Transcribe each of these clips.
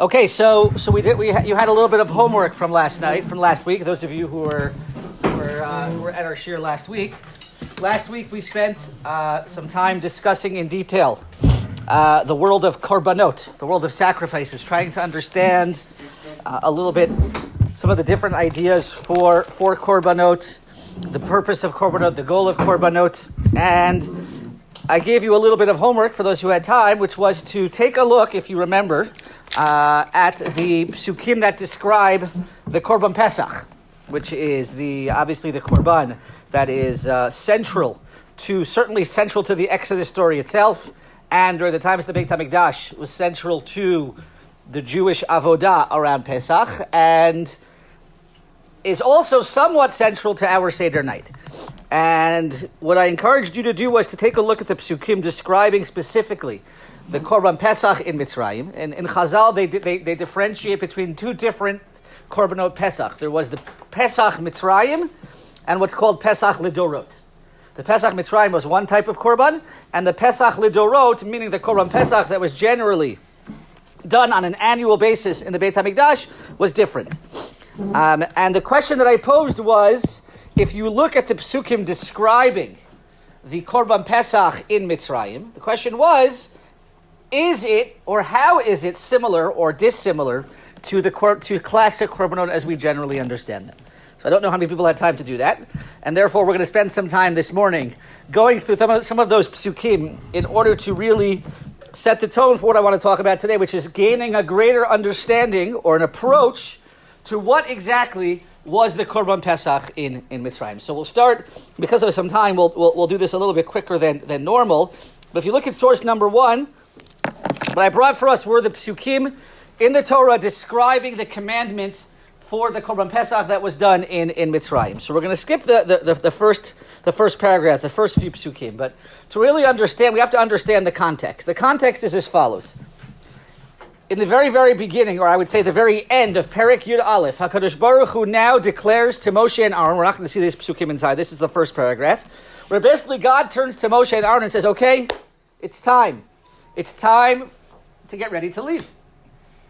Okay, so you had a little bit of homework from last week. Those of you who were at our shir last week. Last week we spent some time discussing in detail the world of korbanot, the world of sacrifices, trying to understand a little bit some of the different ideas for korbanot, the purpose of korbanot, the goal of korbanot, and I gave you a little bit of homework for those who had time, which was to take a look, if you remember, at the psukim that describe the Korban Pesach, which is obviously the Korban that is certainly central to the Exodus story itself, and during the times of the Beit HaMikdash was central to the Jewish avodah around Pesach, and is also somewhat central to our Seder night. And what I encouraged you to do was to take a look at the psukim describing specifically the Korban Pesach in Mitzrayim. And in Chazal, they differentiate between two different Korbanot Pesach. There was the Pesach Mitzrayim and what's called Pesach Lidorot. The Pesach Mitzrayim was one type of Korban, and the Pesach Lidorot, meaning the Korban Pesach that was generally done on an annual basis in the Beit HaMikdash, was different. And the question that I posed was, if you look at the psukim describing the Korban Pesach in Mitzrayim, the question was, is it or how is it similar or dissimilar to classic Korbanot as we generally understand them? So I don't know how many people had time to do that, and therefore we're going to spend some time this morning going through some of those psukim in order to really set the tone for what I want to talk about today, which is gaining a greater understanding or an approach to what exactly was the Korban Pesach in Mitzrayim. So we'll start, because of some time, we'll do this a little bit quicker than normal. But if you look at source number 1, what I brought for us were the psukim in the Torah describing the commandment for the Korban Pesach that was done in Mitzrayim. So we're going to skip the first paragraph, the first few psukim. But to really understand, we have to understand the context. The context is as follows. In the very, very beginning, or I would say the very end of Perek Yud Aleph, HaKadosh Baruch Hu now declares to Moshe and Aaron, we're not going to see this psukim inside, this is the first paragraph, where basically God turns to Moshe and Aaron and says, okay, it's time. It's time to get ready to leave.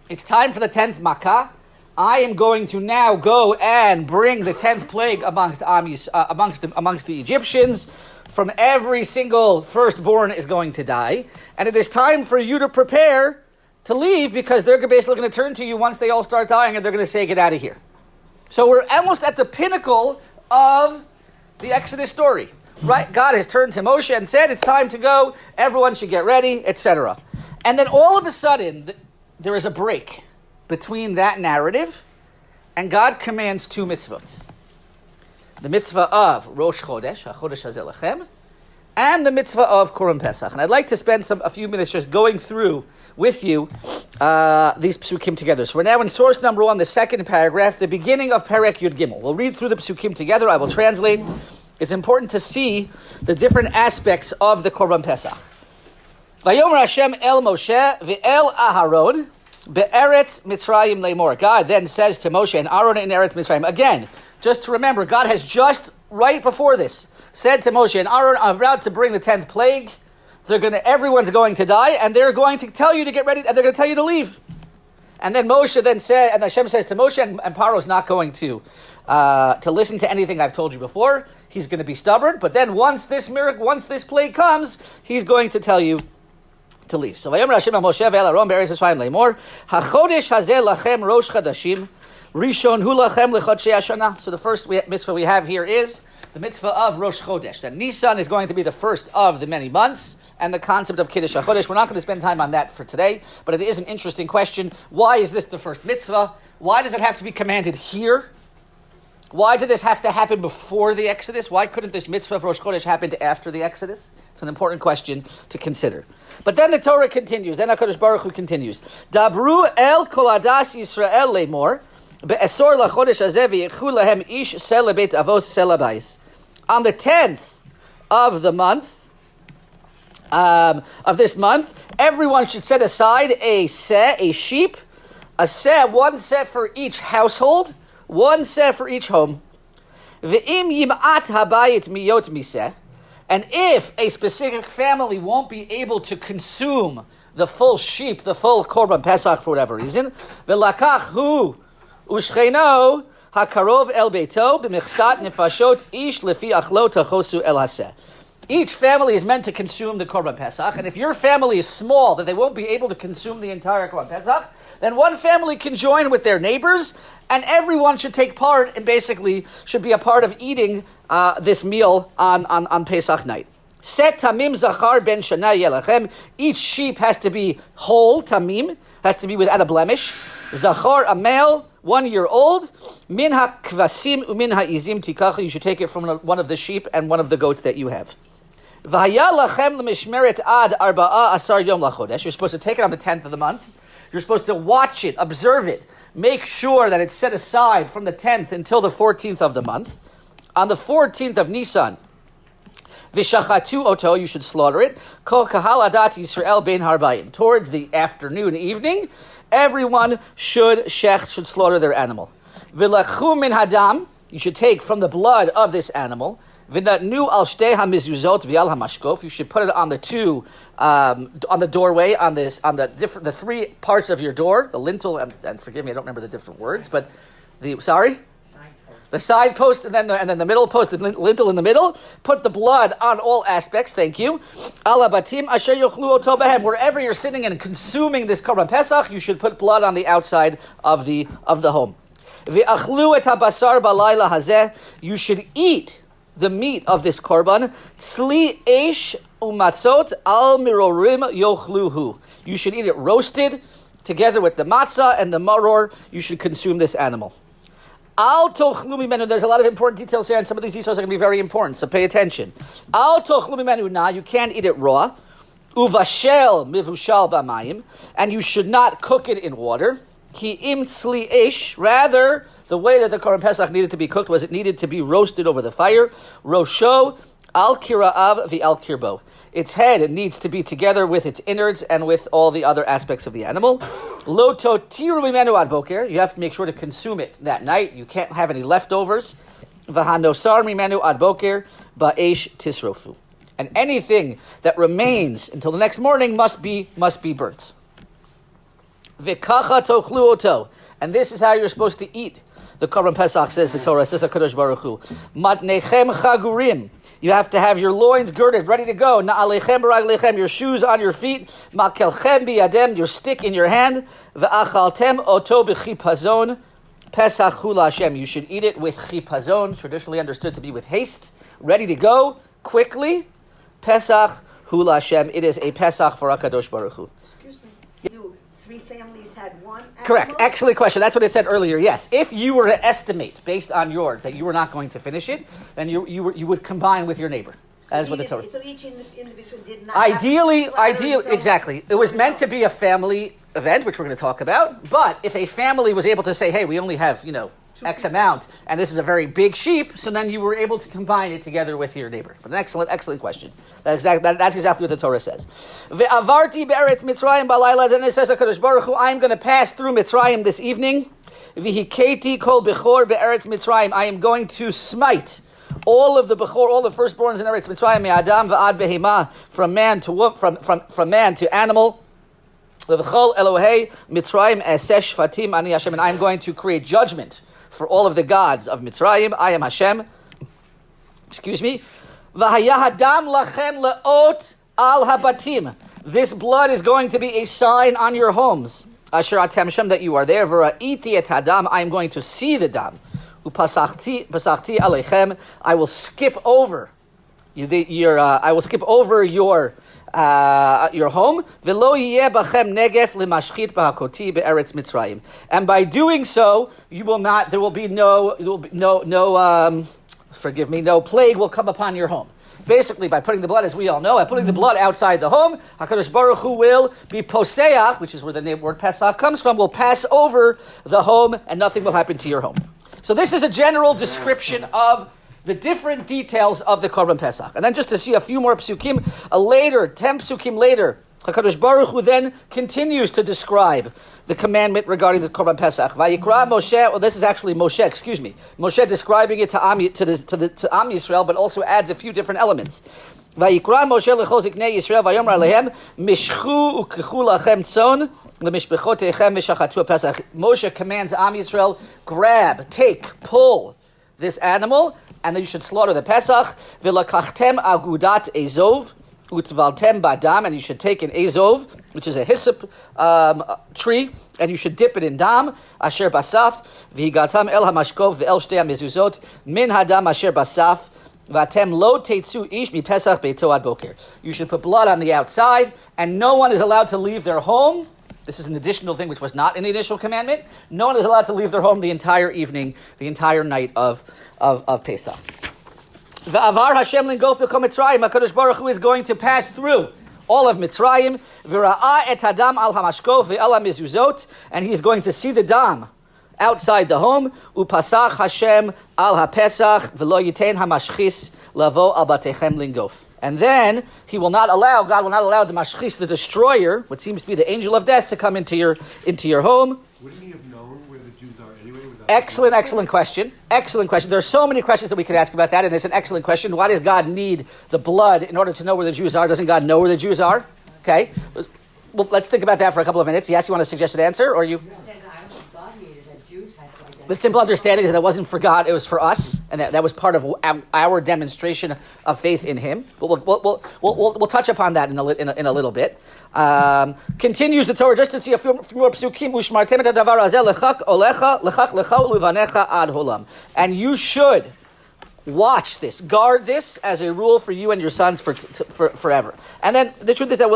It's time for the 10th Makkah. I am going to now go and bring the 10th plague amongst the Egyptians. From every single firstborn is going to die. And it is time for you to prepare to leave, because they're basically going to turn to you once they all start dying and they're going to say, get out of here. So we're almost at the pinnacle of the Exodus story. Right? God has turned to Moshe and said, it's time to go, everyone should get ready, etc. And then all of a sudden, there is a break between that narrative, and God commands two mitzvot. The mitzvah of Rosh Chodesh, HaChodesh Hazeh Lachem, and the mitzvah of Korban Pesach. And I'd like to spend a few minutes just going through with you these psukim together. So we're now in source number 1, the second paragraph, the beginning of Perek Yud Gimel. We'll read through the psukim together. I will translate. It's important to see the different aspects of the Korban Pesach. Vayomer Hashem el Moshe ve'el Aharon be'eretz Mitzrayim le'mor. God then says to Moshe and Aaron in Eretz Mitzrayim. Again, just to remember, God has just, right before this, said to Moshe and Aaron, I'm about to bring the 10th plague. Everyone's going to die, and they're going to tell you to get ready, and they're going to tell you to leave. And then Moshe then said, and Hashem says to Moshe, and Paro's not going to listen to anything I've told you before. He's going to be stubborn, but then once this plague comes, he's going to tell you to leave. So Vayomer Hashem el Moshe ve'el Aaron be'eretz Mitzrayim le'mor, HaChodesh hazeh lachem rosh chadashim, rishon hu lachem lechodshei hashana. So the first mitzvah we have here is the mitzvah of Rosh Chodesh. That Nisan is going to be the first of the many months, and the concept of Kiddush HaChodesh. We're not going to spend time on that for today, but it is an interesting question. Why is this the first mitzvah? Why does it have to be commanded here? Why did this have to happen before the Exodus? Why couldn't this mitzvah of Rosh Chodesh happen after the Exodus? It's an important question to consider. But then the Torah continues. Then HaKadosh Baruch Hu continues. Dabru el kol adas Yisrael le'mor, be'esor lachodesh hazeh v'yichu lahem ish sel lebeit avos sel habayis. On the 10th of the month, of this month, everyone should set aside a sheep, one seh for each household, one seh for each home. Ve'im yim'at habayit miyot miseh, And if a specific family won't be able to consume the full sheep, the full Korban Pesach for whatever reason, v'lakach hu u'shcheino hakarov el beito b'michsat nefashot ish lefi achlo tachosu el haseh. Each family is meant to consume the Korban Pesach, and if your family is small, that they won't be able to consume the entire Korban Pesach, then one family can join with their neighbors, and everyone should take part and basically should be a part of eating this meal on Pesach night. Set tamim zachar ben shana yelachem. Each sheep has to be whole, tamim, has to be without a blemish. Zachar, a male, 1 year old. Min ha-kvasim umin ha-izim tikacha. You should take it from one of the sheep and one of the goats that you have. V'haya lachem l'mishmeret ad arba'a asar yom lachodesh. You're supposed to take it on the 10th of the month. You're supposed to watch it, observe it, make sure that it's set aside from the 10th until the 14th of the month. On the 14th of Nisan, V'shachatu oto, you should slaughter it. Kol kahal adat Yisrael bein harbayim. Towards the afternoon, evening, everyone should slaughter their animal. V'lachu min hadam, you should take from the blood of this animal. V'natnu al shtei hamizuzot v'al hamashkof. You should put it on the two, on the doorway, on the three parts of your door, the lintel, and forgive me, I don't remember the different words, but the side post, and then the middle post, the lintel in the middle. Put the blood on all aspects. Thank you. Ala batim asher yochlu oto behem. Wherever you're sitting and consuming this Korban Pesach, you should put blood on the outside of the home. Ve'achlu et habasar balayla hazeh. You should eat the meat of this korban. Tzli eish umatzot al mirorim yochluhu. You should eat it roasted together with the matzah and the maror. You should consume this animal. Al tochlu mimenu. There's a lot of important details here, and some of these details are going to be very important, so pay attention. Al tochlu mimenu na. You can't eat it raw. Uvashel mivushal b'mayim. And you should not cook it in water. Ki im tzli eish. Rather, the way that the Korban Pesach needed to be cooked was it needed to be roasted over the fire. Rosho al kira'av v'al kirbo. Its head needs to be together with its innards and with all the other aspects of the animal. Lo totiru mimenu ad boker. You have to make sure to consume it that night. You can't have any leftovers. V'hanosar mimenu ad boker ba'esh tisrofu. And anything that remains until the next morning must be burnt. V'kacha tochlu oto. And this is how you're supposed to eat the Korban Pesach, says the Torah, says HaKadosh Baruch Hu. Matnechem chagurim. You have to have your loins girded, ready to go. Na'alechem b'raglechem, your shoes on your feet. Makelchem biyadem, your stick in your hand. V'achaltem oto b'chipazon. Pesach hu la'Hashem. You should eat it with chipazon, traditionally understood to be with haste, ready to go, quickly. Pesach hu la'Hashem. It is a Pesach for HaKadosh Baruch Hu. Excuse me. Do 3 families had one animal? Correct. Excellent question. That's what it said earlier. Yes. If you were to estimate based on yours that you were not going to finish it, then you would combine with your neighbor. As with the Torah. So each individual did not. Ideally, exactly. It was meant to be a family event, which we're going to talk about. But if a family was able to say, "Hey, we only have X amount, and this is a very big sheep," so then you were able to combine it together with your neighbor. But an excellent question. That's exactly what the Torah says. Ve'avarti be'eretz Mitzrayim balayla. Then it says, HaKadosh Baruch Hu, I'm going to pass through Mitzrayim this evening. V'hiketi kol bechor be'eretz Mitzrayim. I am going to smite all of the bechor, all the firstborns in Eretz Mitzrayim, me'adam va'ad behema, from man to animal. V'chol Elohei Mitzrayim eseh shvatim ani Hashem. And I am going to create judgment for all of the gods of Mitzrayim. I am Hashem. Excuse me. V'hayahadam lachem leot al habatim. This blood is going to be a sign on your homes. Asher atem Hashem, that you are there. V'ra'iti et hadam. I am going to see the dam. Upasachti aleichem. I will skip over I will skip over your home. V'lo yeh bachem negef lemashchit b'hakoti be'eretz Mitzrayim. And by doing so, you will not. There will be no plague will come upon your home. Basically, by putting the blood, as we all know, by putting the blood outside the home, HaKadosh Baruch Hu will be poseach, which is where the name word Pesach comes from, will pass over the home, and nothing will happen to your home. So this is a general description of the different details of the Korban Pesach. And then just to see a few more psukim, 10 psukim later, HaKadosh Baruch Hu then continues to describe the commandment regarding the Korban Pesach. Vayikra Moshe, well, this is actually Moshe describing it to Am Yisrael, but also adds a few different elements. ויקרא משה לכל זקני ישראל ויאמר עליהם משכו וקחו לכם צאן למשפחותיכם ושחטו הפסח. Moshe commands Am Yisrael, grab, take, pull this animal, and then you should slaughter the Pesach. V'lakachtem agudat ezov utvaltem badam, and you should take an ezov, which is a hyssop tree, and you should dip it in dam. Asher basaf v'higatam el hamashkov ve'el shtei hamezuzot min hadam asher basaf. Vatem lo teitzu ish mi Pesach beito ad boker. You should put blood on the outside, and no one is allowed to leave their home. This is an additional thing which was not in the initial commandment. No one is allowed to leave their home the entire evening, the entire night of Pesach. V'avar Hashem lingof b'kol Mitzrayim. HaKadosh Baruch Hu is going to pass through all of Mitzrayim. V'ra'ah et hadam al hamashkov ve'al hamezuzot, and he is going to see the dam outside the home. Upasach Hashem al haPesach v'lo yitein hamashchis lavo al batechem lingof. And then God will not allow the mashchis, the destroyer, what seems to be the angel of death, to come into your home. Wouldn't he have known where the Jews are anyway? Excellent question. There are so many questions that we could ask about that, and it's an excellent question. Why does God need the blood in order to know where the Jews are? Doesn't God know where the Jews are? Okay. Well, let's think about that for a couple of minutes. Yes, you want a suggested answer, or you? The simple understanding is that it wasn't for God; it was for us, and that was part of our demonstration of faith in Him. But we'll touch upon that in a little bit. Continues the Torah just to see a few more psukim. Ushmartem et hadavar hazeh lechak olecha lechak lecha ulevanecha ad holam, and you should watch this, guard this as a rule for you and your sons for forever. And then the truth is that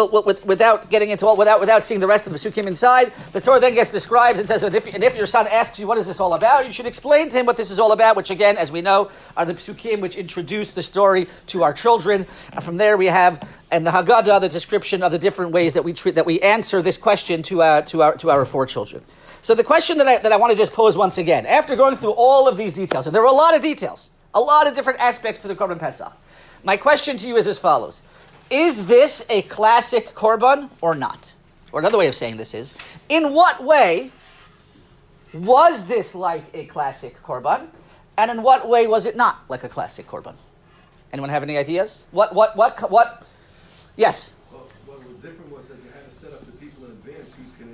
without getting into all, without seeing the rest of the psukim inside, the Torah then describes and says that if your son asks you what is this all about, you should explain to him what this is all about, which again, as we know, are the psukim which introduce the story to our children. And from there we have, and the Haggadah, the description of the different ways that we answer this question to our four children. So the question that I want to just pose once again, after going through all of these details, and there were a lot of details, a lot of different aspects to the Korban Pesach. My question to you is as follows. Is this a classic Korban or not? Or another way of saying this is, in what way was this like a classic Korban? And in what way was it not like a classic Korban? Anyone have any ideas? What? Yes? Well, what was different was that you had to set up the people in advance who's going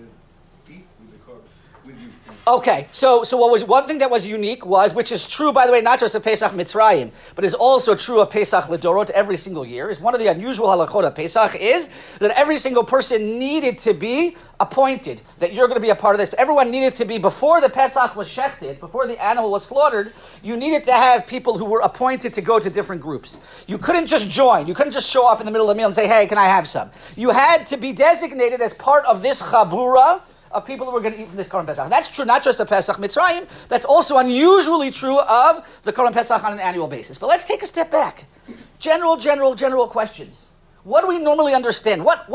to eat with the Korban, with you. Okay, so what was one thing that was unique was, which is true, by the way, not just of Pesach Mitzrayim, but is also true of Pesach Ledorot every single year, is one of the unusual halachot of Pesach is that every single person needed to be appointed, that you're going to be a part of this. But everyone needed to be, before the Pesach was shechted, before the animal was slaughtered, you needed to have people who were appointed to go to different groups. You couldn't just join. You couldn't just show up in the middle of the meal and say, hey, can I have some? You had to be designated as part of this chabura of people who were going to eat from this Korban Pesach. And that's true not just of Pesach Mitzrayim, that's also unusually true of the Korban Pesach on an annual basis. But let's take a step back. General questions. What do we normally understand? What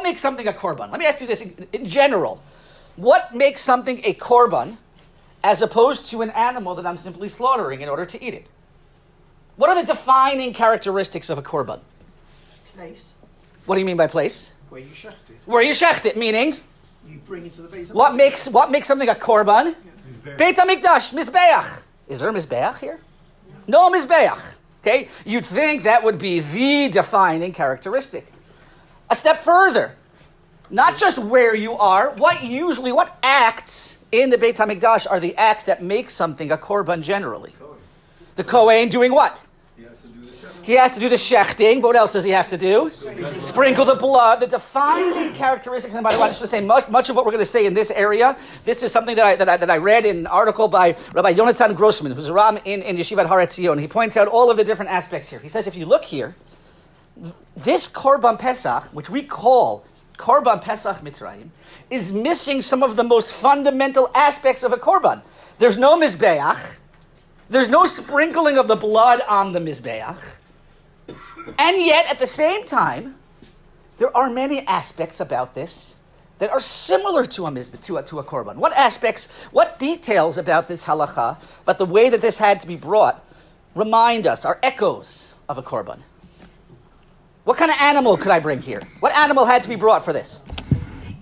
makes something a Korban? Let me ask you this in general. What makes something a Korban as opposed to an animal that I'm simply slaughtering in order to eat it? What are the defining characteristics of a Korban? Place. What do you mean by place? Where you shecht it. Where you shecht it, meaning? You bring it to the base of What makes something a korban? Beit HaMikdash, Mizbeach. Is there a Mizbeach here? No Mizbeach. Okay? You'd think that would be the defining characteristic. A step further. Not just where you are, what acts in the Beit HaMikdash are the acts that make something a korban generally? The Kohen doing what? He has to do the shechting, but what else does he have to do? Sprinkle the blood. The defining characteristics, and by the way, I just want to say much of what we're going to say in this area, this is something that I read in an article by Rabbi Yonatan Grossman, who's a Ram in Yeshivat Har Etzion. He points out all of the different aspects here. He says, if you look here, this Korban Pesach, which we call Korban Pesach Mitzrayim, is missing some of the most fundamental aspects of a Korban. There's no Mizbeach. There's no sprinkling of the blood on the Mizbeach. And yet, at the same time, there are many aspects about this that are similar to a korban. What aspects, what details about this halacha, about the way that this had to be brought, remind us, are echoes of a korban? What kind of animal could I bring here? What animal had to be brought for this?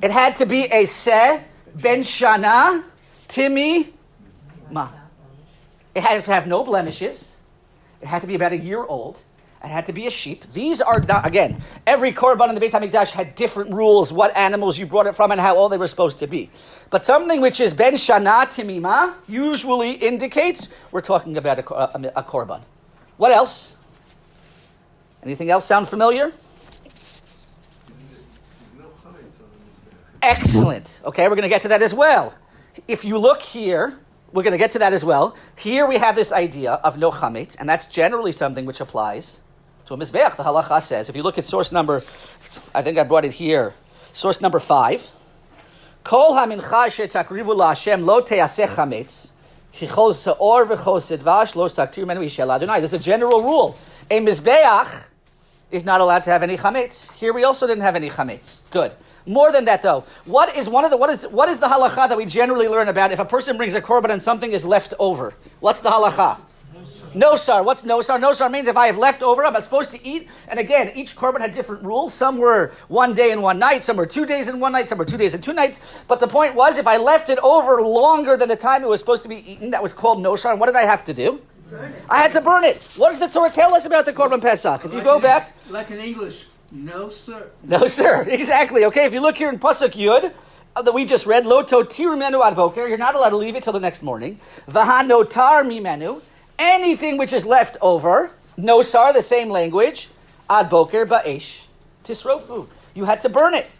It had to be a seh, ben shana, timi, ma. It had to have no blemishes. It had to be about a year old. It had to be a sheep. These are not, again, every korban in the Beit HaMikdash had different rules, what animals you brought it from and how old they were supposed to be. But something which is ben shana timima usually indicates we're talking about a korban. What else? Anything else sound familiar? There's no chametz on the Mizbeach. Excellent. Okay, we're going to get to that as well. If you look here, we're going to get to that as well. Here we have this idea of no chametz, and that's generally something which applies to a mizbeach. The halacha says, if you look at source number, I think I brought it here, source number 5, Kol hamincha shetakrivu laHashem lo teaseh chametz, ki chol seor v'chol sedvash lo saktir menu yishel Adonai. There's a general rule. A mizbeach is not allowed to have any chametz. Here we also didn't have any chametz. Good. More than that, though, what is the halacha that we generally learn about if a person brings a korban and something is left over? What's the halacha? No sar. What's no sar? No sar means if I have left over, I'm not supposed to eat. And again, each korban had different rules. Some were 1 day and 1 night. Some were 2 days and 1 night. Some were 2 days and 2 nights. But the point was, if I left it over longer than the time it was supposed to be eaten, that was called no sar. And what did I have to do? I had to burn it. What does the Torah tell us about the Korban Pesach? If you go back... Like in English, no sir. No sir, exactly. Okay, if you look here in Pasuk Yud, that we just read, Lo totir mimenu ad boker, you're not allowed to leave it till the next morning. V'hanotar mimenu, anything which is left over, no sar, the same language, ad boker ba'esh, tisrofu. You had to burn it.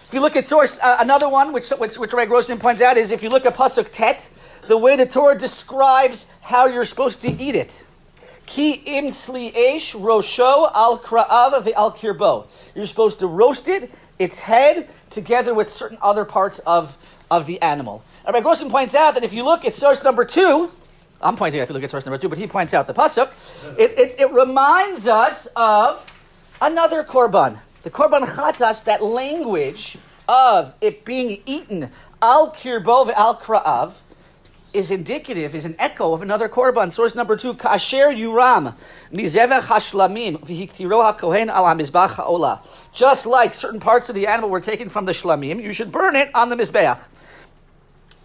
If you look at source, another one, which Rabbi Grossman points out, is if you look at Pasuk Tet, the way the Torah describes how you're supposed to eat it. Ki im tzli esh rosho al kra'av ve'al kirbo. You're supposed to roast it, its head, together with certain other parts of the animal. Rabbi Grossman points out that if you look at source number 2, I'm pointing out if you look at source number 2, but he points out the pasuk, it reminds us of another korban. The korban chatas, that language of it being eaten al kirbo ve'al kra'av, is indicative, is an echo of another korban. Source number 2, Kasher Yuram, Mizevech Hashlamim, V'hiktiro HaKohen Al HaMizbach HaOlah. Just like certain parts of the animal were taken from the shlamim, you should burn it on the Mizbeach.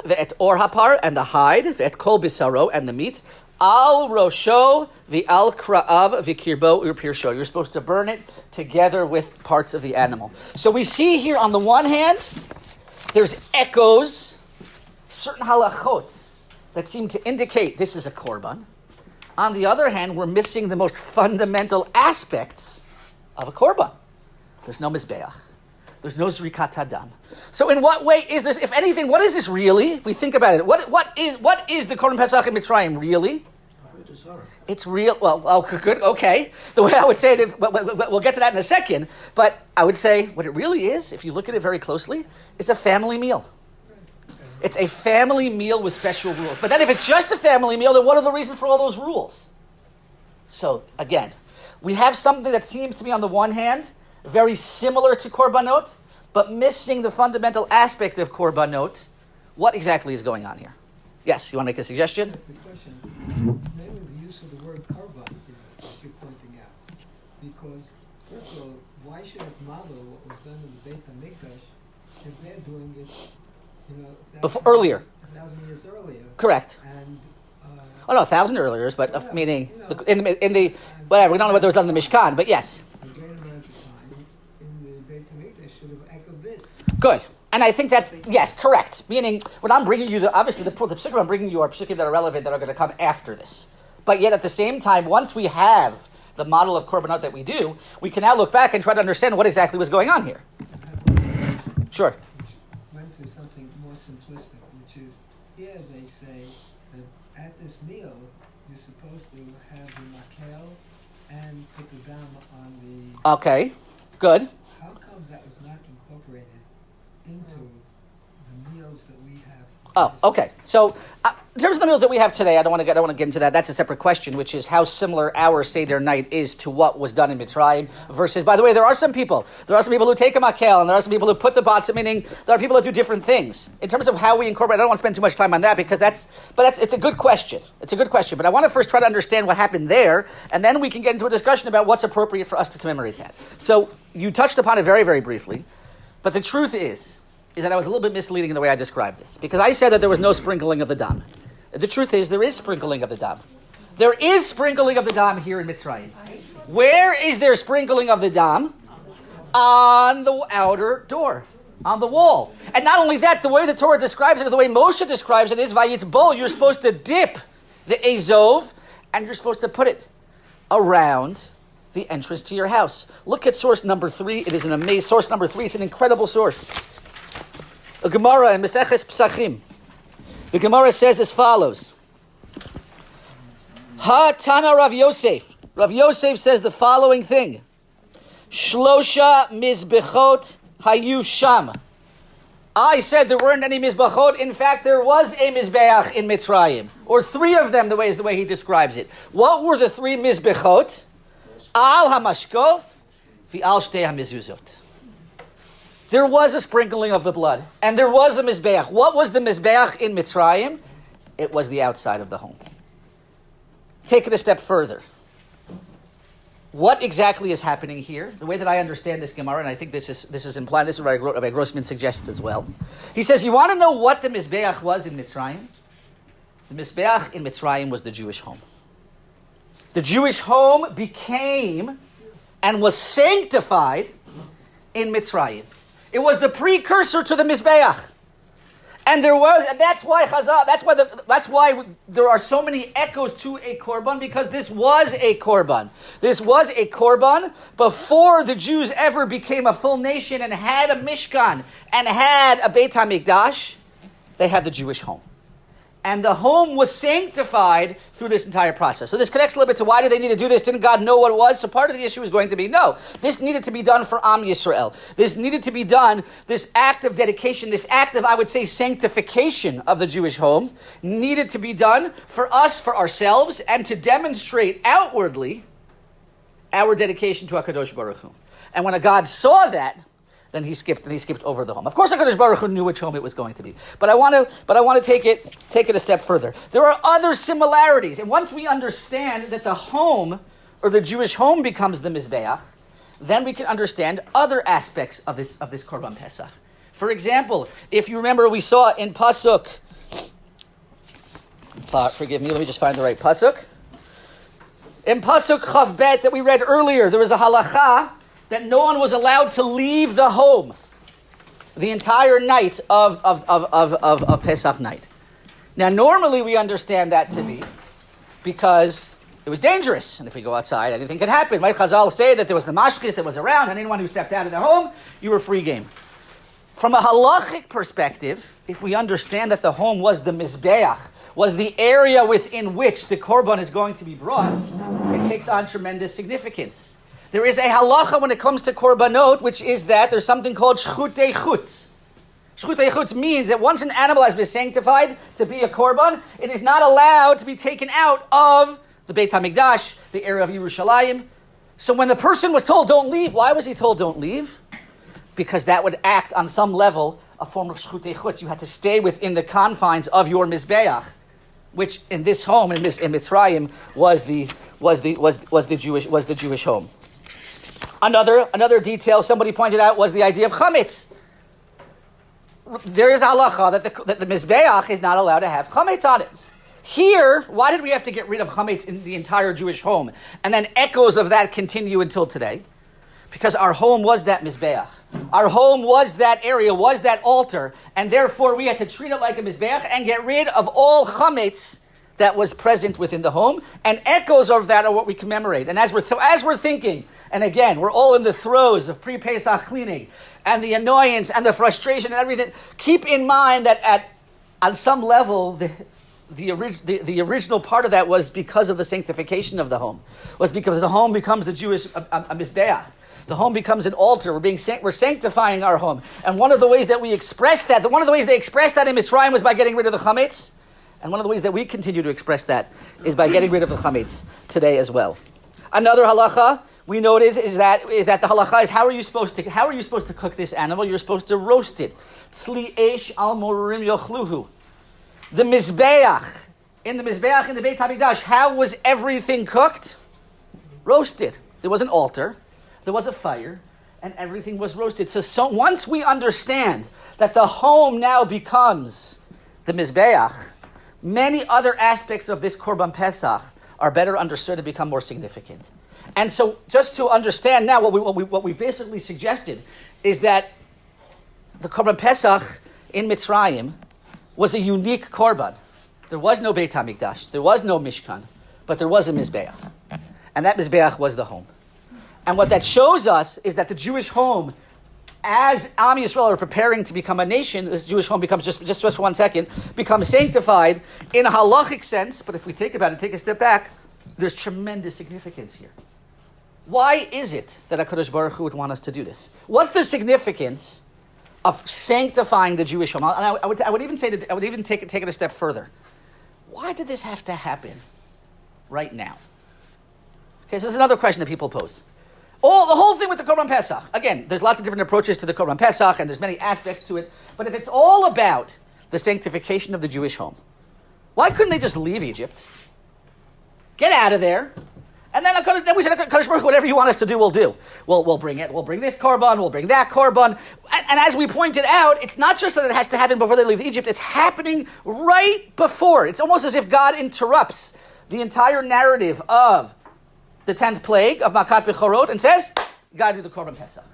Ve'et or hapar, and the hide, ve'et kol bisaro, and the meat, Al Rosho, V'al Kra'av, V'kirbo Urpirsho. You're supposed to burn it together with parts of the animal. So we see here, on the one hand, there's echoes, certain halachot, that seem to indicate this is a korban. On the other hand, we're missing the most fundamental aspects of a korban. There's no mizbeach. There's no zrikat hadam. So in what way is this, if anything, what is this really? If we think about it, what is the Korban Pesach in Mitzrayim really? It's real, well, good, okay. The way I would say it, we'll get to that in a second, but I would say what it really is, if you look at it very closely, is a family meal. It's a family meal with special rules. But then if it's just a family meal, then what are the reasons for all those rules? So, again, we have something that seems to be, on the one hand, very similar to korbanot, but missing the fundamental aspect of korbanot. What exactly is going on here? Yes, you want to make a suggestion? The question, mainly the use of the word korban is you're pointing out. Because, first of all, why should it model what was done in the Beit HaMikdash if they're doing it, Earlier. 1,000 years earlier? Correct. And, Oh no, 1,000 earlier, but meaning in the whatever. We don't know what was done in the Mishkan, but yes. a great amount of time in the Beit HaMikdash should have echoed this. Good. And I think that's, yes, correct. Meaning, when I'm bringing you, obviously the psukim I'm bringing you are psukim that are relevant, that are going to come after this. But yet at the same time, once we have the model of korbanot that we do, we can now look back and try to understand what exactly was going on here. Sure. Went to something more simplistic, which is, here they say that at this meal, you're supposed to have the makel and put the dam on the... Okay, good. How come that was not incorporated into the meals that we have? Oh, okay. So, in terms of the meals that we have today, I don't want to get into that. That's a separate question, which is how similar our Seder night is to what was done in Mitzrayim. Versus, by the way, there are some people who take a makel, and there are some people who put the matzah. Meaning, there are people that do different things in terms of how we incorporate. I don't want to spend too much time on that because it's a good question. It's a good question, but I want to first try to understand what happened there, and then we can get into a discussion about what's appropriate for us to commemorate that. So, you touched upon it very, very briefly, but the truth is that I was a little bit misleading in the way I described this. Because I said that there was no sprinkling of the dam. The truth is there is sprinkling of the dam. There is sprinkling of the dam here in Mitzrayim. Where is there sprinkling of the dam? On the outer door, on the wall. And not only that, the way the Torah describes it, or the way Moshe describes it is, Vayitzbol, you're supposed to dip the Azov, and you're supposed to put it around the entrance to your house. Look at source number 3. It is an amazing source number 3. It's an incredible source. A Gemara in Maseches Pesachim. The Gemara says as follows. Ha Tana Rav Yosef. Rav Yosef says the following thing. Shlosha mizbechot hayu sham. I said there weren't any mizbechot. In fact, there was a mizbeach in Mitzrayim. Or 3 of them, the way he describes it. What were the 3 mizbechot? Al hamashkof, v'al shtei hamizuzot. There was a sprinkling of the blood, and there was a mizbeach. What was the mizbeach in Mitzrayim? It was the outside of the home. Take it a step further. What exactly is happening here? The way that I understand this Gemara, and I think this is implied, this is what Rabbi Grossman suggests as well. He says, you want to know what the mizbeach was in Mitzrayim? The mizbeach in Mitzrayim was the Jewish home. The Jewish home became and was sanctified in Mitzrayim. It was the precursor to the Mizbeach. And that's why there are so many echoes to a Korban, because this was a Korban. This was a Korban before the Jews ever became a full nation and had a Mishkan and had a Beit HaMikdash. They had the Jewish home. And the home was sanctified through this entire process. So this connects a little bit to why did they need to do this? Didn't God know what it was? So part of the issue is going to be, no, this needed to be done for OUisrael. This needed to be done, this act of dedication, this act of, I would say, sanctification of the Jewish home, needed to be done for us, for ourselves, and to demonstrate outwardly our dedication to HaKadosh Baruch Hu. And when a God saw that, then he skipped over the home. Of course, HaKadosh Baruch Hu knew which home it was going to be. But I want to take it a step further. There are other similarities, and once we understand that the home or the Jewish home becomes the Mizbeach, then we can understand other aspects of this Korban Pesach. For example, if you remember, we saw in Pasuk. Forgive me. Let me just find the right Pasuk. In Pasuk Chav Bet that we read earlier, there was a halacha that no one was allowed to leave the home the entire night of Pesach night. Now, normally we understand that to be because it was dangerous, and if we go outside, anything could happen. Right? Chazal say that there was the mashkis that was around, and anyone who stepped out of the home, you were free game. From a halachic perspective, if we understand that the home was the mizbeach, was the area within which the korban is going to be brought, it takes on tremendous significance. There is a halacha when it comes to korbanot, which is that there's something called shchutei chutz. Shchutei chutz means that once an animal has been sanctified to be a korban, it is not allowed to be taken out of the Beit HaMikdash, the area of Yerushalayim. So when the person was told don't leave, why was he told don't leave? Because that would act on some level a form of shchutei chutz. You had to stay within the confines of your mizbeach, which in this home in Mitzrayim was the Jewish home. Another detail somebody pointed out was the idea of chametz. There is a halacha that the mizbeach is not allowed to have chametz on it. Here, why did we have to get rid of chametz in the entire Jewish home? And then echoes of that continue until today. Because our home was that mizbeach. Our home was that area, was that altar. And therefore we had to treat it like a mizbeach and get rid of all chametz that was present within the home. And echoes of that are what we commemorate. And as we're thinking, and again, we're all in the throes of pre-Pesach cleaning and the annoyance and the frustration and everything. Keep in mind that on some level, the original part of that was because of the sanctification of the home. Was because the home becomes a Jewish a mizbeach. The home becomes an altar. We're sanctifying our home. And one of the ways that we express that, one of the ways they expressed that in Mitzrayim was by getting rid of the chametz. And one of the ways that we continue to express that is by getting rid of the chametz today as well. Another halacha we notice is that the halacha is how are you supposed to cook this animal? You're supposed to roast it. Tzli esh al morim yochluhu. The mizbeach in the Beit HaMikdash, how was everything cooked? Roasted. There was an altar, there was a fire, and everything was roasted. So once we understand that the home now becomes the mizbeach, many other aspects of this Korban Pesach are better understood and become more significant. And so just to understand now, what we basically suggested is that the Korban Pesach in Mitzrayim was a unique Korban. There was no Beit HaMikdash, there was no Mishkan, but there was a Mizbeach. And that Mizbeach was the home. And what that shows us is that the Jewish home, as OUisrael are preparing to become a nation, this Jewish home becomes, just for 1 second, becomes sanctified in a halachic sense, but if we think about it, take a step back, there's tremendous significance here. Why is it that HaKadosh Baruch Hu would want us to do this? What's the significance of sanctifying the Jewish home? And I would even say that I would even take it a step further. Why did this have to happen right now? Okay, so this is another question that people pose. The whole thing with the Korban Pesach. Again, there's lots of different approaches to the Korban Pesach, and there's many aspects to it. But if it's all about the sanctification of the Jewish home, why couldn't they just leave Egypt? Get out of there. And then we said, Kadosh Baruch Hu, whatever you want us to do, we'll do. We'll bring it. We'll bring this Korban. We'll bring that Korban. And as we pointed out, it's not just that it has to happen before they leave Egypt. It's happening right before. It's almost as if God interrupts the entire narrative of the 10th plague of Makat Bechorot and says, you got to do the Korban Pesach.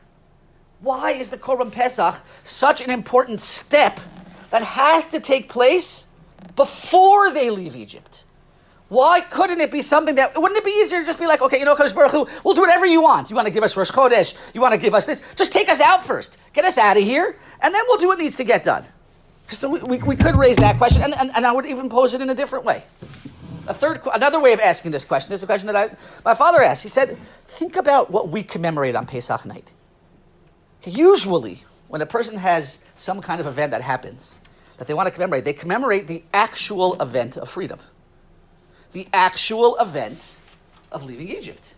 Why is the Korban Pesach such an important step that has to take place before they leave Egypt? Why couldn't it be something that, wouldn't it be easier to just be like, okay, Kadosh Baruch Hu, we'll do whatever you want. You want to give us Rosh Chodesh, you want to give us this, just take us out first. Get us out of here, and then we'll do what needs to get done. So we could raise that question, and I would even pose it in a different way. Another way of asking this question is a question that my father asked. He said, think about what we commemorate on Pesach night. Okay, usually, when a person has some kind of event that happens, that they want to commemorate, they commemorate the actual event of freedom. The actual event of leaving Egypt.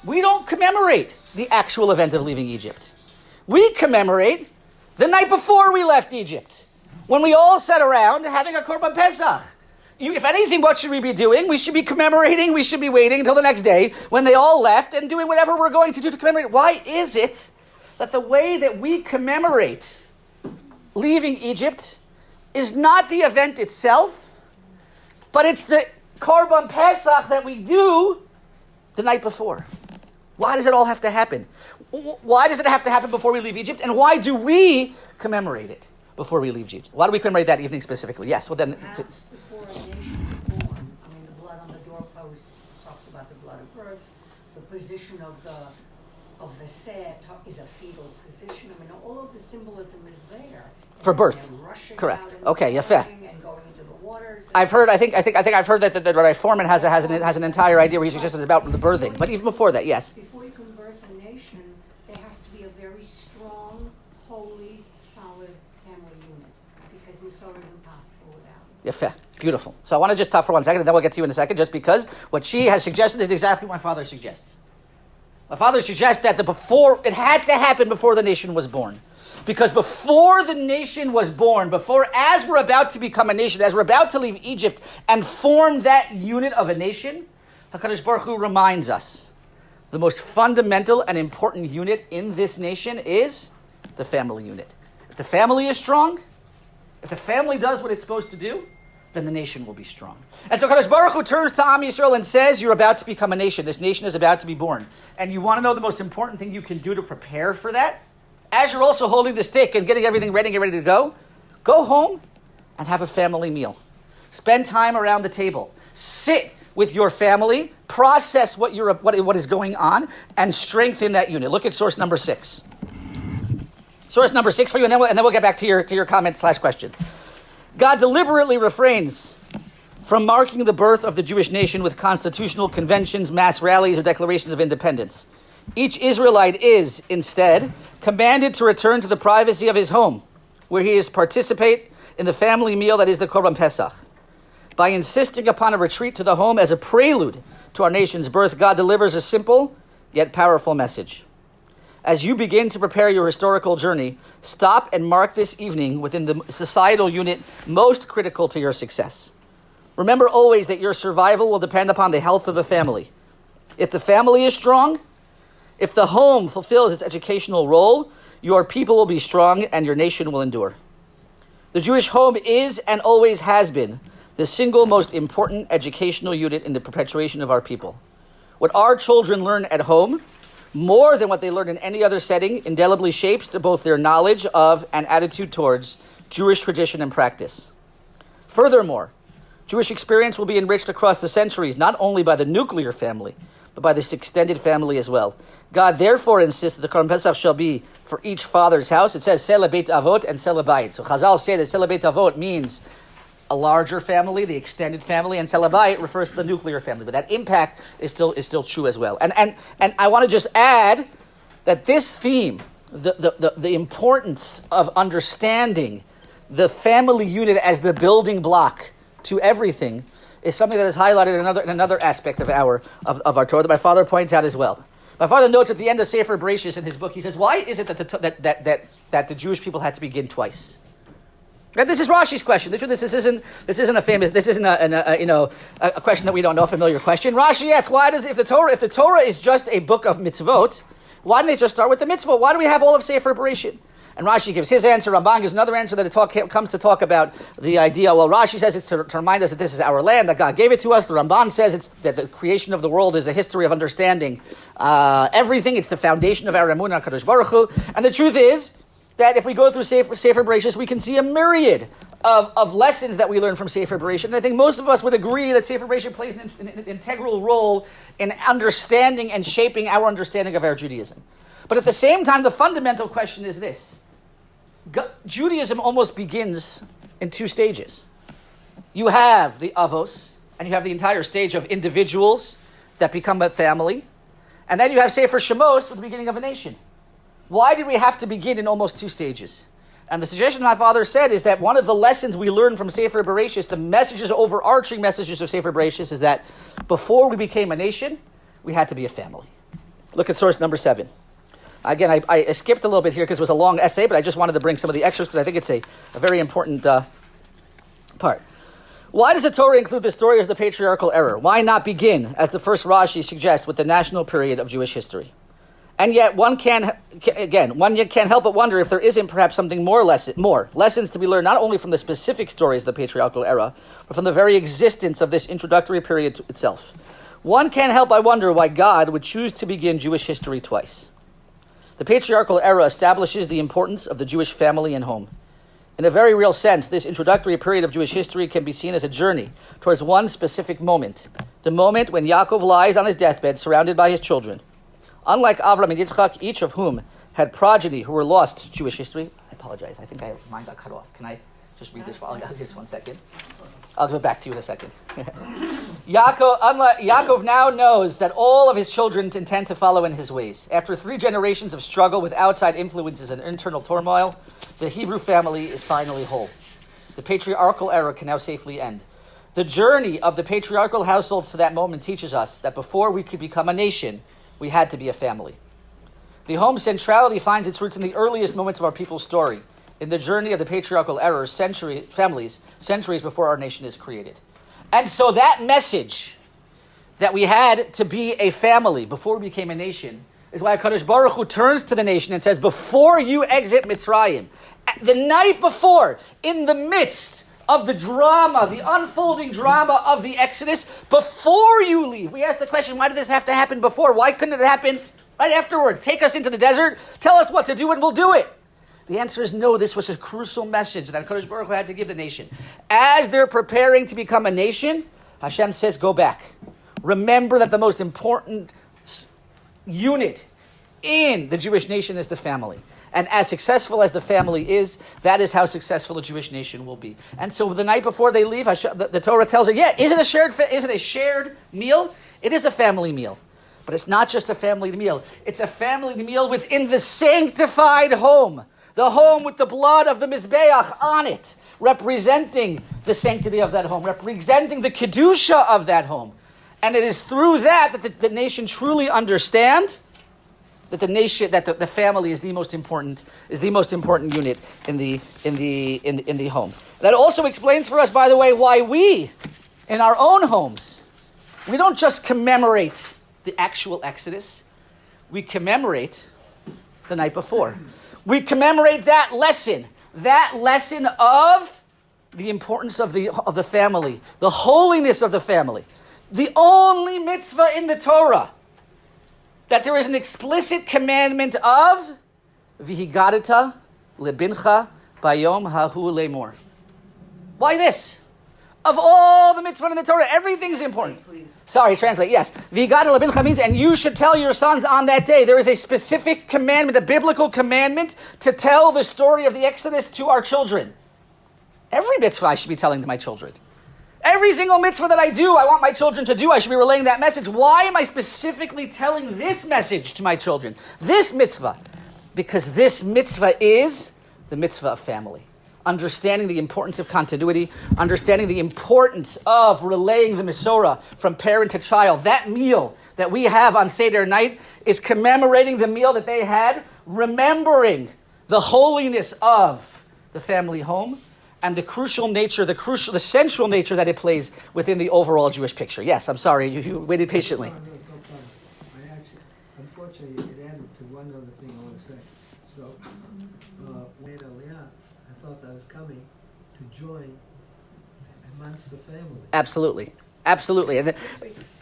We don't commemorate the actual event of leaving Egypt. We commemorate the night before we left Egypt, when we all sat around having a Korban Pesach. If anything, what should we be doing? We should be commemorating, we should be waiting until the next day when they all left and doing whatever we're going to do to commemorate. Why is it that the way that we commemorate leaving Egypt is not the event itself, but it's the Korban Pesach that we do the night before? Why does it all have to happen? Why does it have to happen before we leave Egypt? And why do we commemorate it before we leave Egypt? Why do we commemorate that evening specifically? Yes, well then... Perhaps before a nation was born. I mean, the blood on the doorpost talks about the blood of birth. The position of the seh is a fetal position. I mean, all of the symbolism is there. For birth. Correct. Okay, yafeh. I've heard that Rabbi Foreman has an entire idea where he suggests it's about the birthing. But even before that, yes. Before you can birth a nation, there has to be a very strong, holy, solid family unit, because Yisrael is impossible without it. Yafeh. Beautiful. So I want to just stop for 1 second, and then we'll get to you in a second, just because what she has suggested is exactly what my father suggests. My father suggests that it had to happen before the nation was born. Because before the nation was born, as we're about to become a nation, as we're about to leave Egypt and form that unit of a nation, HaKadosh Baruch Hu reminds us the most fundamental and important unit in this nation is the family unit. If the family is strong, if the family does what it's supposed to do, then the nation will be strong. And so HaKadosh Baruch Hu turns to OUisrael and says, you're about to become a nation. This nation is about to be born. And you want to know the most important thing you can do to prepare for that? As you're also holding the stick and getting everything ready and get ready to go home and have a family meal. Spend time around the table. Sit with your family, process what is going on, and strengthen that unit. Look at source number 6. Source number 6 for you, and then we'll get back to your comment/question. God deliberately refrains from marking the birth of the Jewish nation with constitutional conventions, mass rallies, or declarations of independence. Each Israelite is, instead, commanded to return to the privacy of his home, where he is participate in the family meal that is the Korban Pesach. By insisting upon a retreat to the home as a prelude to our nation's birth, God delivers a simple yet powerful message. As you begin to prepare your historical journey, stop and mark this evening within the societal unit most critical to your success. Remember always that your survival will depend upon the health of the family. If the family is strong, if the home fulfills its educational role, your people will be strong and your nation will endure. The Jewish home is and always has been the single most important educational unit in the perpetuation of our people. What our children learn at home, more than what they learn in any other setting, indelibly shapes both their knowledge of and attitude towards Jewish tradition and practice. Furthermore, Jewish experience will be enriched across the centuries, not only by the nuclear family, but by this extended family as well. God therefore insists that the Korban Pesach shall be for each father's house. It says Sela Beit Avot and Sela Bayit. So Chazal say that Sela Beit Avot means a larger family, the extended family, and Sela Bayit refers to the nuclear family. But that impact is still true as well. And I want to just add that this theme, the importance of understanding the family unit as the building block to everything, is something that is highlighted in another aspect of our Torah that my father points out as well. My father notes at the end of Sefer Bereshis in his book, he says, why is it that the Jewish people had to begin twice? Right? This is Rashi's question. This isn't a question that we don't know, a familiar question. Rashi asks, why does if the Torah is just a book of mitzvot, why didn't they just start with the mitzvot? Why do we have all of Sefer Bereshit? And Rashi gives his answer. Ramban gives another answer that comes to talk about the idea. Well, Rashi says it's to remind us that this is our land, that God gave it to us. The Ramban says it's that the creation of the world is a history of understanding everything. It's the foundation of our emunah, Kadosh Baruch Hu. And the truth is that if we go through Sefer Bereshis, we can see a myriad of lessons that we learn from Sefer Bereshit. And I think most of us would agree that Sefer Bereshit plays an integral role in understanding and shaping our understanding of our Judaism. But at the same time, the fundamental question is this. Judaism almost begins in two stages. You have the avos, and you have the entire stage of individuals that become a family. And then you have Sefer Shemos with the beginning of a nation. Why did we have to begin in almost two stages? And the suggestion my father said is that one of the lessons we learn from Sefer Bereshis, the messages, overarching messages of Sefer Bereshis, is that before we became a nation, we had to be a family. Look at source number 7. Again, I skipped a little bit here because it was a long essay, but I just wanted to bring some of the extras because I think it's a very important part. Why does the Torah include the story of the patriarchal error? Why not begin, as the first Rashi suggests, with the national period of Jewish history? And yet, one can't help but wonder if there isn't perhaps something more lessons to be learned, not only from the specific stories of the patriarchal era, but from the very existence of this introductory period itself. One can't help but wonder why God would choose to begin Jewish history twice. The patriarchal era establishes the importance of the Jewish family and home. In a very real sense, this introductory period of Jewish history can be seen as a journey towards one specific moment, the moment when Yaakov lies on his deathbed surrounded by his children. Unlike Avram and Yitzchak, each of whom had progeny who were lost to Jewish history. I apologize, I think mine got cut off. Can I just read this? I'll just 1 second. I'll give it back to you in a second. Yaakov now knows that all of his children intend to follow in his ways. After 3 generations of struggle with outside influences and internal turmoil, the Hebrew family is finally whole. The patriarchal era can now safely end. The journey of the patriarchal households to that moment teaches us that before we could become a nation, we had to be a family. The home centrality finds its roots in the earliest moments of our people's story, in the journey of the patriarchal era, centuries before our nation is created. And so that message that we had to be a family before we became a nation is why HaKadosh Baruch Hu turns to the nation and says, before you exit Mitzrayim, the night before, in the midst of the drama, the unfolding drama of the Exodus, before you leave, we ask the question, why did this have to happen before? Why couldn't it happen right afterwards? Take us into the desert, tell us what to do, and we'll do it. The answer is no. This was a crucial message that HaKadosh Baruch Hu had to give the nation. As they're preparing to become a nation, Hashem says, go back. Remember that the most important unit in the Jewish nation is the family. And as successful as the family is, that is how successful the Jewish nation will be. And so the night before they leave, the Torah tells her, is it a shared meal? It is a family meal. But it's not just a family meal. It's a family meal within the sanctified home. The home with the blood of the Mizbeach on it, representing the sanctity of that home, representing the Kedusha of that home. And it is through that the nation truly understand that the family is the most important unit in the home. That also explains for us, by the way, why we, in our own homes, we don't just commemorate the actual Exodus, we commemorate the night before. We commemorate that lesson of the importance of the family, the holiness of the family. The only mitzvah in the Torah that there is an explicit commandment of V'higadata lebincha bayom hahu lemor. Why this? Of all the mitzvah in the Torah, everything's important. Sorry, translate, yes. V'higadata lebincha means, and you should tell your sons on that day. There is a specific commandment, a biblical commandment, to tell the story of the Exodus to our children. Every mitzvah I should be telling to my children. Every single mitzvah that I do, I want my children to do, I should be relaying that message. Why am I specifically telling this message to my children? This mitzvah. Because this mitzvah is the mitzvah of family. Understanding the importance of continuity, understanding the importance of relaying the Mesorah from parent to child. That meal that we have on Seder night is commemorating the meal that they had, remembering the holiness of the family home, and the crucial nature, the central nature that it plays within the overall Jewish picture. Yes, I'm sorry, you waited patiently. No problem. I actually, unfortunately, it added to one other thing I want to say. So, when Aliyah, I thought I was coming to join amongst the family. Absolutely. And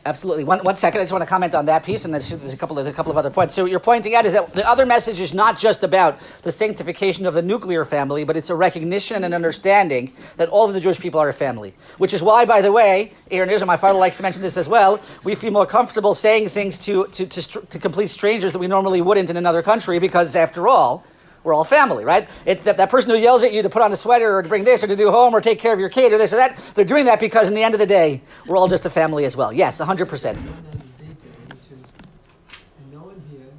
absolutely. One second, I just want to comment on that piece, and there's a couple of other points. So what you're pointing out is that the other message is not just about the sanctification of the nuclear family, but it's a recognition and an understanding that all of the Jewish people are a family. Which is why, by the way, Aaron Israel, my father likes to mention this as well, we feel more comfortable saying things to complete strangers that we normally wouldn't in another country, because after all, we're all family, right? It's that person who yells at you to put on a sweater or to bring this or to do home or take care of your kid or this or that. They're doing that because in the end of the day, we're all just a family as well. Yes, 100%. One other detail, which is, no one here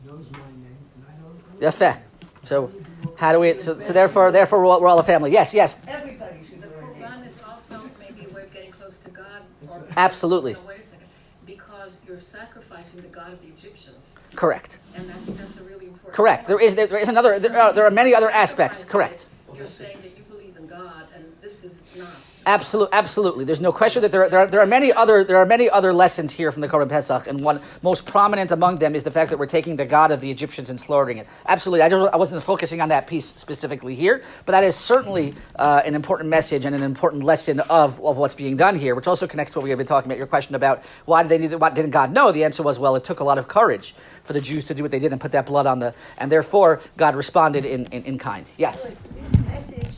knows my name, and I don't know. Yafeh. So, how do we? So therefore, we're all a family. Yes. Everybody should The learn it. Korban is also maybe a way of getting close to God. Or, Absolutely. No, wait a second. Because you're sacrificing the God of the Egyptians. Correct. And I think that's a really important Correct. point. There are many other aspects. Correct. You're saying that you believe in God, and this is not. Absolutely. There's no question that there are many other lessons here from the Korban Pesach, and one most prominent among them is the fact that we're taking the God of the Egyptians and slaughtering it. Absolutely. I wasn't focusing on that piece specifically here, but that is certainly an important message and an important lesson of what's being done here, which also connects to what we have been talking about. Your question about why didn't God know? The answer was, well, it took a lot of courage for the Jews to do what they did and put that blood on and therefore God responded in kind. Yes. This message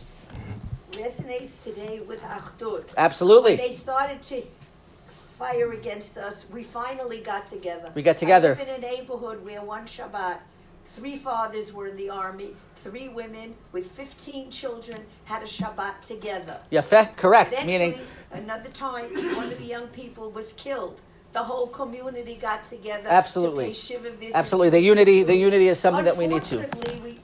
resonates today with Achdut. Absolutely. When they started to fire against us, we finally got together. We got together. I live in a neighborhood where one Shabbat, 3 fathers were in the army, 3 women with 15 children had a Shabbat together. Yafeh, correct. Eventually, Meaning, another time, one of the young people was killed. The whole community got together Absolutely. to pay Shiva visits. absolutely, the unity is something that we need to. Unfortunately, we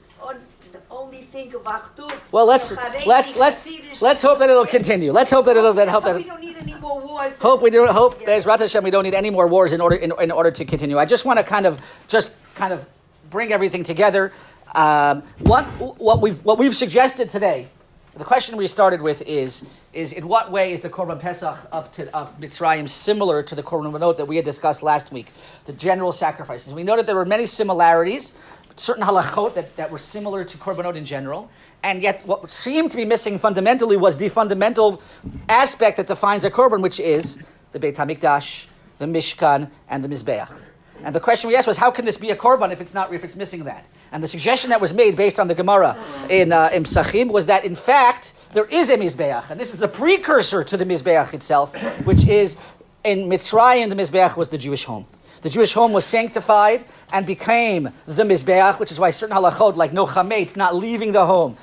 only think of Achdut. Well, let's hope that it'll continue. Let's hope that We don't need any more wars. Hope Be'ezrat Hashem we don't need any more wars in order to continue. I just want to kind of bring everything together. What we've suggested today. The question we started with is in what way is the Korban Pesach of Mitzrayim similar to the Korban Manot that we had discussed last week, the general sacrifices. We noted there were many similarities, certain halachot that were similar to Korbanot in general, and yet what seemed to be missing fundamentally was the fundamental aspect that defines a Korban, which is the Beit HaMikdash, the Mishkan, and the Mizbeach. And the question we asked was, how can this be a Korban if it's missing that? And the suggestion that was made based on the Gemara in Pesachim was that in fact there is a Mizbeach, and this is the precursor to the Mizbeach itself, which is in Mitzrayim the Mizbeach was the Jewish home. The Jewish home was sanctified and became the Mizbeach, which is why certain halachot like no chametz, not leaving the home,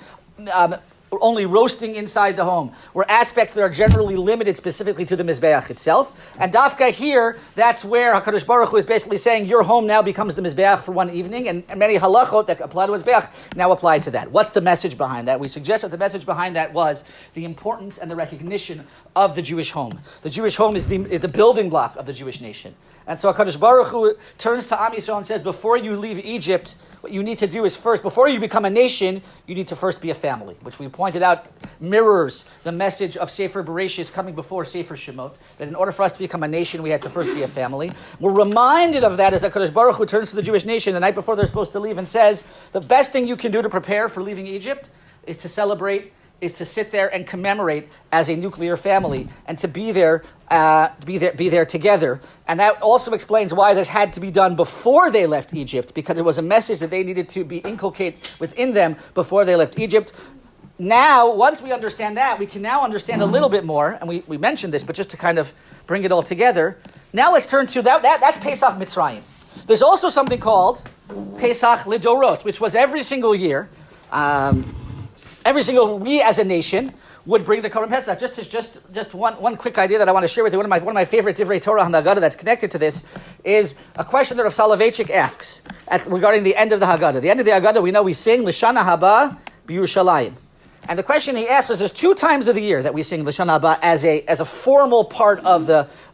only roasting inside the home, were aspects that are generally limited specifically to the Mizbeach itself. And Dafka here, that's where HaKadosh Baruch Hu is basically saying your home now becomes the Mizbeach for one evening, and many halachot that apply to Mizbeach now apply to that. What's the message behind that? We suggest that the message behind that was the importance and the recognition of the Jewish home. The Jewish home is the building block of the Jewish nation. And so HaKadosh Baruch Hu turns to Am Yisrael and says, before you leave Egypt, what you need to do is first, before you become a nation, you need to first be a family, which we pointed out mirrors the message of Sefer Bereshit coming before Sefer Shemot, that in order for us to become a nation, we had to first be a family. We're reminded of that as HaKadosh Baruch Hu turns to the Jewish nation the night before they're supposed to leave and says, the best thing you can do to prepare for leaving Egypt is to celebrate is to sit there and commemorate as a nuclear family and to be there together. And that also explains why this had to be done before they left Egypt, because it was a message that they needed to be inculcated within them before they left Egypt. Now, once we understand that, we can now understand a little bit more, and we mentioned this, but just to kind of bring it all together. Now let's turn to that's Pesach Mitzrayim. There's also something called Pesach Lidorot, which was every single year. We as a nation would bring the Korban Pesach. Just one quick idea that I want to share with you. One of my favorite Divrei Torah on the Haggadah that's connected to this is a question that Rav Soloveitchik asks regarding the end of the Haggadah. The end of the Haggadah, we know we sing L'Shana Haba B'Yerushalayim. And the question he asks is: there's 2 times of the year that we sing L'Shana Haba as a formal part of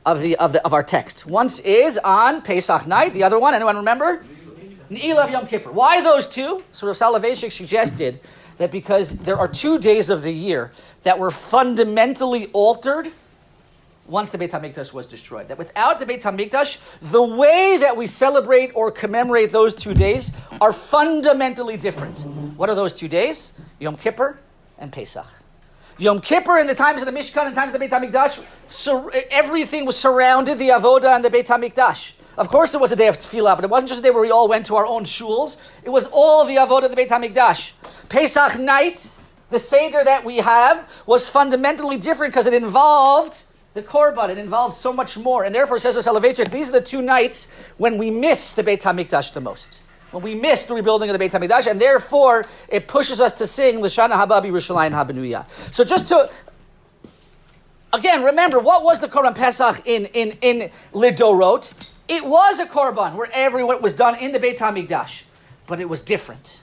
our text. Once is on Pesach night. The other one, anyone remember? Ne'ilav Yom Kippur. Why those 2? So Rav Soloveitchik suggested that because there are 2 days of the year that were fundamentally altered once the Beit HaMikdash was destroyed. That without the Beit HaMikdash, the way that we celebrate or commemorate those 2 days are fundamentally different. What are those 2 days? Yom Kippur and Pesach. Yom Kippur, in the times of the Mishkan and times of the Beit HaMikdash, everything was surrounded the Avodah and the Beit HaMikdash. Of course, it was a day of tefillah, but it wasn't just a day where we all went to our own shuls. It was all the avodah of the Beit HaMikdash. Pesach night, the Seder that we have, was fundamentally different because it involved the Korban. It involved so much more. And therefore, says Soloveitchik, these are the 2 nights when we miss the Beit HaMikdash the most. When we miss the rebuilding of the Beit HaMikdash, and therefore, it pushes us to sing L'Shana Haba B'Yerushalayim HaBenuya. So just to... Again, remember, what was the Korban Pesach in Lidorot? It was a Korban where everyone was done in the Beit HaMikdash, but it was different.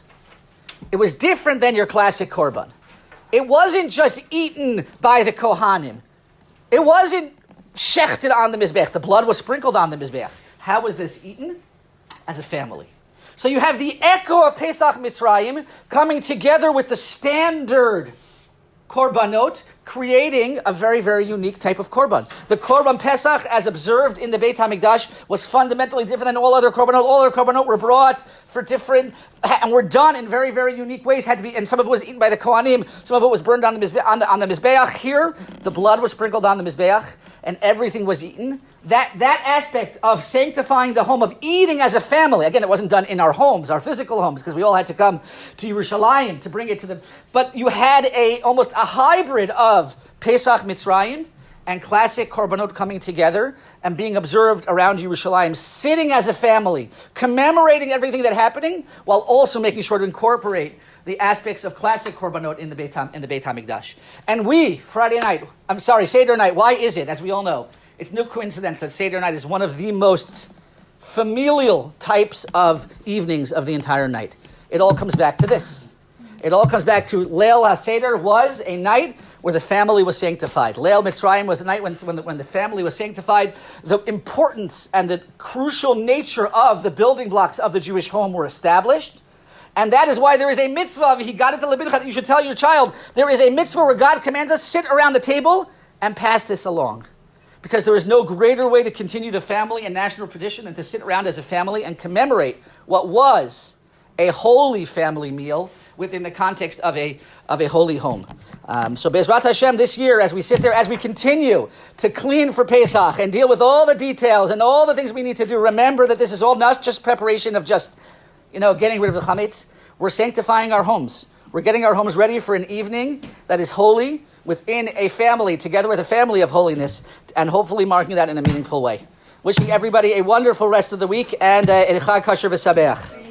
It was different than your classic Korban. It wasn't just eaten by the Kohanim. It wasn't shechted on the Mizbech. The blood was sprinkled on the Mizbech. How was this eaten? As a family. So you have the echo of Pesach Mitzrayim coming together with the standard Korbanot, creating a very, very unique type of Korban. The Korban Pesach, as observed in the Beit HaMikdash, was fundamentally different than all other Korbanot. All other Korbanot were brought for different, and were done in very, very unique ways. Had to be, and some of it was eaten by the Kohanim, some of it was burned on the Mizbeach. Here, the blood was sprinkled on the Mizbeach, and everything was eaten. That aspect of sanctifying the home, of eating as a family, again, it wasn't done in our homes, our physical homes, because we all had to come to Yerushalayim to bring it to them. But you had almost a hybrid of Pesach Mitzrayim and classic Korbanot coming together and being observed around Yerushalayim, sitting as a family, commemorating everything that's happening, while also making sure to incorporate the aspects of classic Korbanot in the Beit HaMikdash. And Seder night, why is it, as we all know, it's no coincidence that Seder night is one of the most familial types of evenings of the entire night. It all comes back to this. It all comes back to Leil HaSeder was a night where the family was sanctified. Leil Mitzrayim was the night when the family was sanctified. The importance and the crucial nature of the building blocks of the Jewish home were established. And that is why there is a mitzvah, he got it to Leviticus, that you should tell your child, there is a mitzvah where God commands us, sit around the table and pass this along. Because there is no greater way to continue the family and national tradition than to sit around as a family and commemorate what was a holy family meal within the context of a holy home. So Be'ezrat Hashem, this year, as we sit there, as we continue to clean for Pesach and deal with all the details and all the things we need to do, remember that this is all not just preparation of just, getting rid of the chametz. We're sanctifying our homes. We're getting our homes ready for an evening that is holy within a family, together with a family of holiness, and hopefully marking that in a meaningful way. Wishing everybody a wonderful rest of the week and a Chag Kasher V'Sabeach.